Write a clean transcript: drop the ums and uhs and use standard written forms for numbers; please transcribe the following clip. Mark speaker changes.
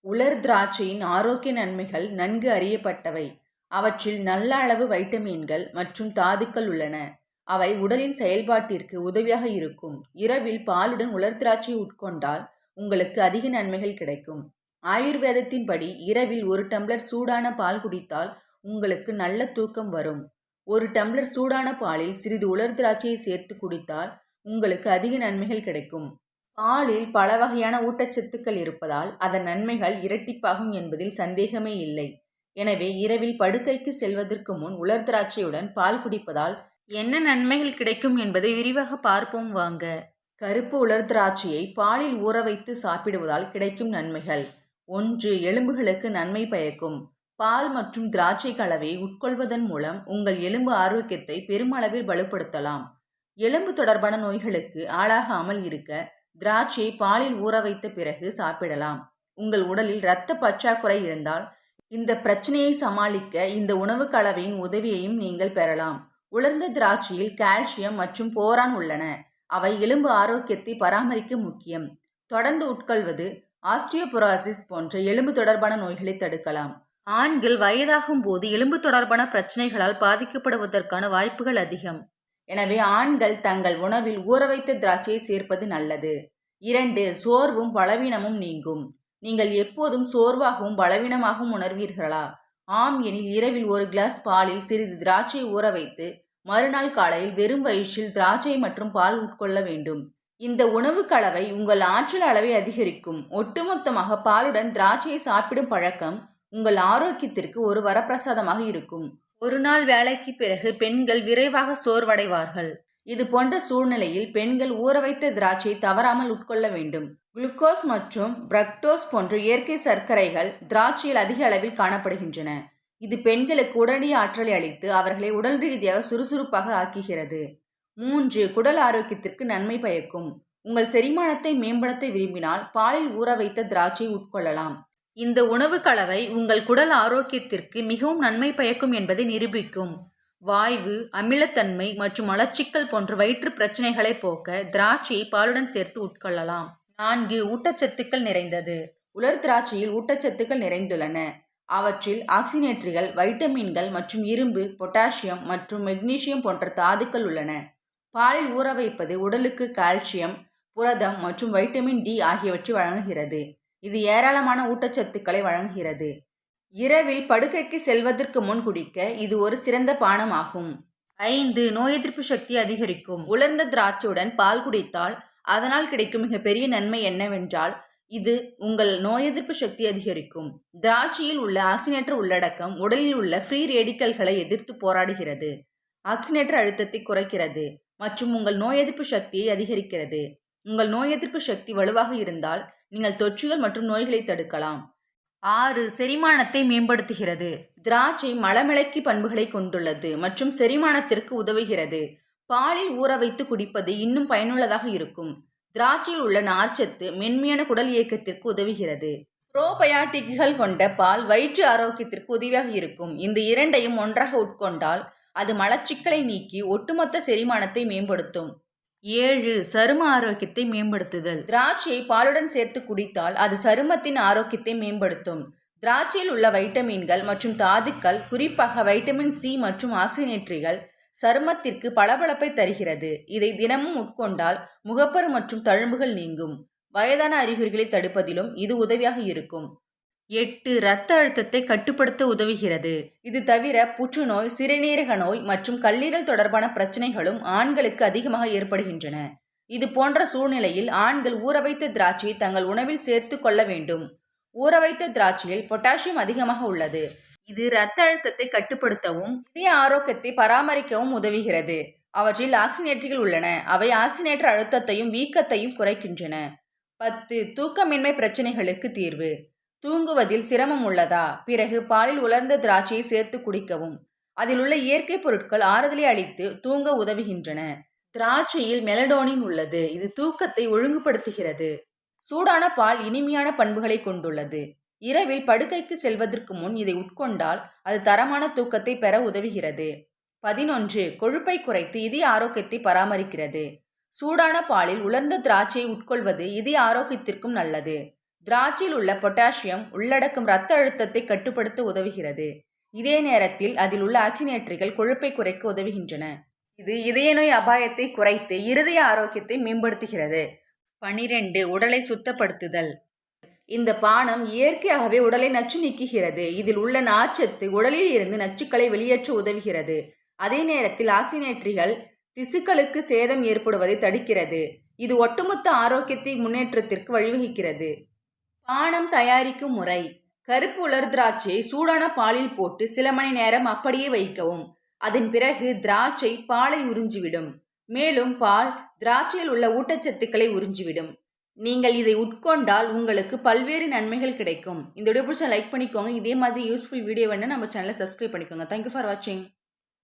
Speaker 1: உலர் திராட்சையின் ஆரோக்கிய நன்மைகள் நன்கு அறியப்பட்டவை. அவற்றில் நல்ல அளவு வைட்டமின்கள் மற்றும் தாதுக்கள் உள்ளன. அவை உடலின் செயல்பாட்டிற்கு உதவியாக இருக்கும். இரவில் பாலுடன் உலர் திராட்சையை உட்கொண்டால் உங்களுக்கு அதிக நன்மைகள் கிடைக்கும். ஆயுர்வேதத்தின்படி இரவில் 1 டம்ளர் சூடான பால் குடித்தால் உங்களுக்கு நல்ல தூக்கம் வரும். 1 டம்ளர் சூடான பாலில் சிறிது உலர் திராட்சையை சேர்த்து குடித்தால் உங்களுக்கு அதிக நன்மைகள் கிடைக்கும். பாலில் பல வகையான ஊட்டச்சத்துக்கள் இருப்பதால் அதன் நன்மைகள் இரட்டிப்பாகும் என்பதில் சந்தேகமே இல்லை. எனவே இரவில் படுக்கைக்கு செல்வதற்கு முன் உலர் திராட்சையுடன் பால் குடிப்பதால் என்ன நன்மைகள் கிடைக்கும் என்பதை விரிவாக பார்ப்போம் வாங்க. கருப்பு உலர் திராட்சையை பாலில் ஊற வைத்து சாப்பிடுவதால் கிடைக்கும் நன்மைகள். 1. எலும்புகளுக்கு நன்மை பயக்கும். பால் மற்றும் திராட்சை கலவையை உட்கொள்வதன் மூலம் உங்கள் எலும்பு ஆரோக்கியத்தை பெருமளவில் வலுப்படுத்தலாம். எலும்பு தொடர்பான நோய்களுக்கு ஆளாகாமல் இருக்க திராட்சையை பாலில் ஊற வைத்த பிறகு சாப்பிடலாம். உங்கள் உடலில் இரத்த பற்றாக்குறை இருந்தால் இந்த பிரச்சனையை சமாளிக்க இந்த உணவு கலவையின் உதவியையும் நீங்கள் பெறலாம். உலர்ந்த திராட்சையில் கால்சியம் மற்றும் போரான் உள்ளன. அவை எலும்பு ஆரோக்கியத்தை பராமரிக்க முக்கியம். தொடர்ந்து உட்கொள்வது ஆஸ்டியோபொரோசிஸ் போன்ற எலும்பு தொடர்பான நோய்களை தடுக்கலாம். ஆண்கள் வயதாகும் போது எலும்பு தொடர்பான பிரச்சனைகளால் பாதிக்கப்படுவதற்கான வாய்ப்புகள் அதிகம். எனவே ஆண்கள் தங்கள் உணவில் ஊற வைத்த திராட்சையை சேர்ப்பது நல்லது. 2. சோர்வும் பலவீனமும் நீங்கும். நீங்கள் எப்போதும் சோர்வாகவும் பலவீனமாகவும் உணர்வீர்களா? ஆம் எனில் இரவில் 1 கிளாஸ் பாலில் சிறிது திராட்சையை ஊற வைத்து மறுநாள் காலையில் வெறும் வயிற்றில் திராட்சை மற்றும் பால் உட்கொள்ள வேண்டும். இந்த உணவு கலவை உங்கள் ஆற்றல் அளவை அதிகரிக்கும். ஒட்டுமொத்தமாக பாலுடன் திராட்சையை சாப்பிடும் பழக்கம் உங்கள் ஆரோக்கியத்திற்கு ஒரு வரப்பிரசாதமாக இருக்கும். ஒரு நாள் வேலைக்கு பிறகு பெண்கள் விரைவாக சோர்வடைவார்கள். இது போன்ற சூழ்நிலையில் பெண்கள் ஊற வைத்த திராட்சையை தவறாமல் உட்கொள்ள வேண்டும். குளுக்கோஸ் மற்றும் பிரக்டோஸ் போன்ற இயற்கை சர்க்கரைகள் திராட்சையில் அதிக அளவில் காணப்படுகின்றன. இது பெண்களுக்கு உடனடி ஆற்றலை அளித்து அவர்களை உடல் ரீதியாக சுறுசுறுப்பாக ஆக்குகிறது. 3. குடல் ஆரோக்கியத்திற்கு நன்மை பயக்கும். உங்கள் செரிமானத்தை மேம்படுத்த விரும்பினால் பாலில் ஊற வைத்த திராட்சையை உட்கொள்ளலாம். இந்த உணவு கலவை உங்கள் குடல் ஆரோக்கியத்திற்கு மிகவும் நன்மை பயக்கும் என்பதை நிரூபிக்கும். வாய்வு, அமிலத்தன்மை மற்றும் மலச்சிக்கல் போன்ற வயிற்று பிரச்சனைகளை போக்க திராட்சையை பாலுடன் சேர்த்து உட்கொள்ளலாம். 4. ஊட்டச்சத்துக்கள் நிறைந்தது. உலர் திராட்சையில் ஊட்டச்சத்துக்கள் நிறைந்துள்ளன. அவற்றில் ஆக்சினேற்றிகள், வைட்டமின்கள் மற்றும் இரும்பு, பொட்டாசியம் மற்றும் மெக்னீசியம் போன்ற தாதுக்கள் உள்ளன. பாலில் ஊற வைப்பது உடலுக்கு கால்சியம், புரதம் மற்றும் வைட்டமின் டி ஆகியவற்றை வழங்குகிறது. இது ஏராளமான ஊட்டச்சத்துக்களை வழங்குகிறது. இரவில் படுக்கைக்கு செல்வதற்கு முன் குடிக்க இது ஒரு சிறந்த பானமாகும். 5. நோய் எதிர்ப்பு சக்தி அதிகரிக்கும். உலர்ந்த திராட்சையுடன் பால் குடித்தால் அதனால் கிடைக்கும் மிகப்பெரிய நன்மை என்னவென்றால் இது உங்கள் நோய் எதிர்ப்பு சக்தி அதிகரிக்கும். திராட்சையில் உள்ள ஆக்சினேற்ற உள்ளடக்கம் உடலில் உள்ள ஃப்ரீ ரேடிக்கல்களை எதிர்த்து போராடுகிறது. ஆக்சினேற்ற அழுத்தத்தை குறைக்கிறது மற்றும் உங்கள் நோய் எதிர்ப்பு சக்தியை அதிகரிக்கிறது. உங்கள் நோய் எதிர்ப்பு சக்தி வலுவாக இருந்தால் நீங்கள் தொற்றுகள் மற்றும் நோய்களை தடுக்கலாம். 6. செரிமானத்தை மேம்படுத்துகிறது. திராட்சை மலமிளக்கி பண்புகளை கொண்டுள்ளது மற்றும் செரிமானத்திற்கு உதவுகிறது. பாலில் ஊற வைத்து குடிப்பது இன்னும் பயனுள்ளதாக இருக்கும். திராட்சையில் உள்ள நார்ச்சத்து மென்மையான குடல் இயக்கத்திற்கு உதவுகிறது. புரோபயாட்டிக்குகள் கொண்ட பால் வயிற்று ஆரோக்கியத்திற்கு உதவியாக இருக்கும். இந்த இரண்டையும் ஒன்றாக உட்கொண்டால் அது மலச்சிக்கலை நீக்கி ஒட்டுமொத்த செரிமானத்தை மேம்படுத்தும். 7. சரும ஆரோக்கியத்தை மேம்படுத்துதல். திராட்சையை பாலுடன் சேர்த்து குடித்தால் அது சருமத்தின் ஆரோக்கியத்தை மேம்படுத்தும். திராட்சையில் உள்ள வைட்டமின்கள் மற்றும் தாதுக்கள், குறிப்பாக வைட்டமின் சி மற்றும் ஆக்சினேற்றிகள், சருமத்திற்கு பளபளப்பை தருகிறது. இதை தினமும் உட்கொண்டால் முகப்பரு மற்றும் தழும்புகள் நீங்கும். வயதான அறிகுறிகளை தடுப்பதிலும் இது உதவியாக இருக்கும். 8. இரத்த அழுத்தத்தை கட்டுப்படுத்த உதவுகிறது. இது தவிர புற்றுநோய், சிறுநீரக நோய் மற்றும் கல்லீரல் தொடர்பான பிரச்சனைகளும் ஆண்களுக்கு அதிகமாக ஏற்படுகின்றன. இது போன்ற சூழ்நிலையில் ஆண்கள் ஊற வைத்த திராட்சையை தங்கள் உணவில் சேர்த்து கொள்ள வேண்டும். ஊற வைத்த திராட்சையில் பொட்டாசியம் அதிகமாக உள்ளது. இது இரத்த அழுத்தத்தை கட்டுப்படுத்தவும் இதய ஆரோக்கியத்தை பராமரிக்கவும் உதவுகிறது. அவற்றில் ஆக்சினேற்றிகள் உள்ளன. அவை ஆக்சினேற்ற அழுத்தத்தையும் வீக்கத்தையும் குறைக்கின்றன. 10. தூக்கமின்மை பிரச்சனைகளுக்கு தீர்வு. தூங்குவதில் சிரமம் உள்ளதா? பிறகு பாலில் உலர்ந்த திராட்சையை சேர்த்து குடிக்கவும். அதில் உள்ள இயற்கை பொருட்கள் ஆறுதலை அளித்து தூங்க உதவுகின்றன. திராட்சையில் மெலடோனின் உள்ளது. இது தூக்கத்தை ஒழுங்குபடுத்துகிறது. சூடான பால் இனிமையான பண்புகளை கொண்டுள்ளது. இரவில் படுக்கைக்கு செல்வதற்கு முன் இதை உட்கொண்டால் அது தரமான தூக்கத்தை பெற உதவுகிறது. 11. கொழுப்பை குறைத்து இதய ஆரோக்கியத்தை பராமரிக்கிறது. சூடான பாலில் உலர்ந்த திராட்சையை உட்கொள்வது இதய ஆரோக்கியத்திற்கும் நல்லது. திராட்சையில் உள்ள பொட்டாசியம் உள்ளடக்கம் இரத்த அழுத்தத்தை கட்டுப்படுத்த உதவுகிறது. இதே நேரத்தில் அதில் உள்ள ஆக்சினேற்றிகள் கொழுப்பை குறைக்க உதவுகின்றன. இது இதய நோய் அபாயத்தை குறைத்து இருதய ஆரோக்கியத்தை மேம்படுத்துகிறது. 12. உடலை சுத்தப்படுத்துதல். இந்த பானம் இயற்கையாகவே உடலை நச்சு நீக்குகிறது. இதில் உள்ள நார்ச்சத்து உடலில் இருந்து நச்சுக்களை வெளியேற்ற உதவுகிறது. அதே நேரத்தில் ஆக்சினேற்றிகள் திசுக்களுக்கு சேதம் ஏற்படுவதை தடுக்கிறது. இது ஒட்டுமொத்த ஆரோக்கியத்தை முன்னேற்றத்திற்கு வழிவகுக்கிறது. பானம் தயாரிக்கும் முறை. கருப்பு உலர் திராட்சையை சூடான பாலில் போட்டு சில மணி நேரம் அப்படியே வைக்கவும். அதன் பிறகு திராட்சை பாலை உறிஞ்சிவிடும். மேலும் பால் திராட்சையில் உள்ள ஊட்டச்சத்துக்களை உறிஞ்சிவிடும். நீங்கள் இதை உட்கொண்டால் உங்களுக்கு பல்வேறு நன்மைகள் கிடைக்கும். இந்த வீடியோ பிடிச்சா லைக் பண்ணிக்கோங்க. இதே மாதிரி யூஸ்ஃபுல் வீடியோ வேணும்னா நம்ம சேனலை சப்ஸ்கிரைப் பண்ணிக்கோங்க. தேங்க்யூ ஃபார் வாட்சிங்.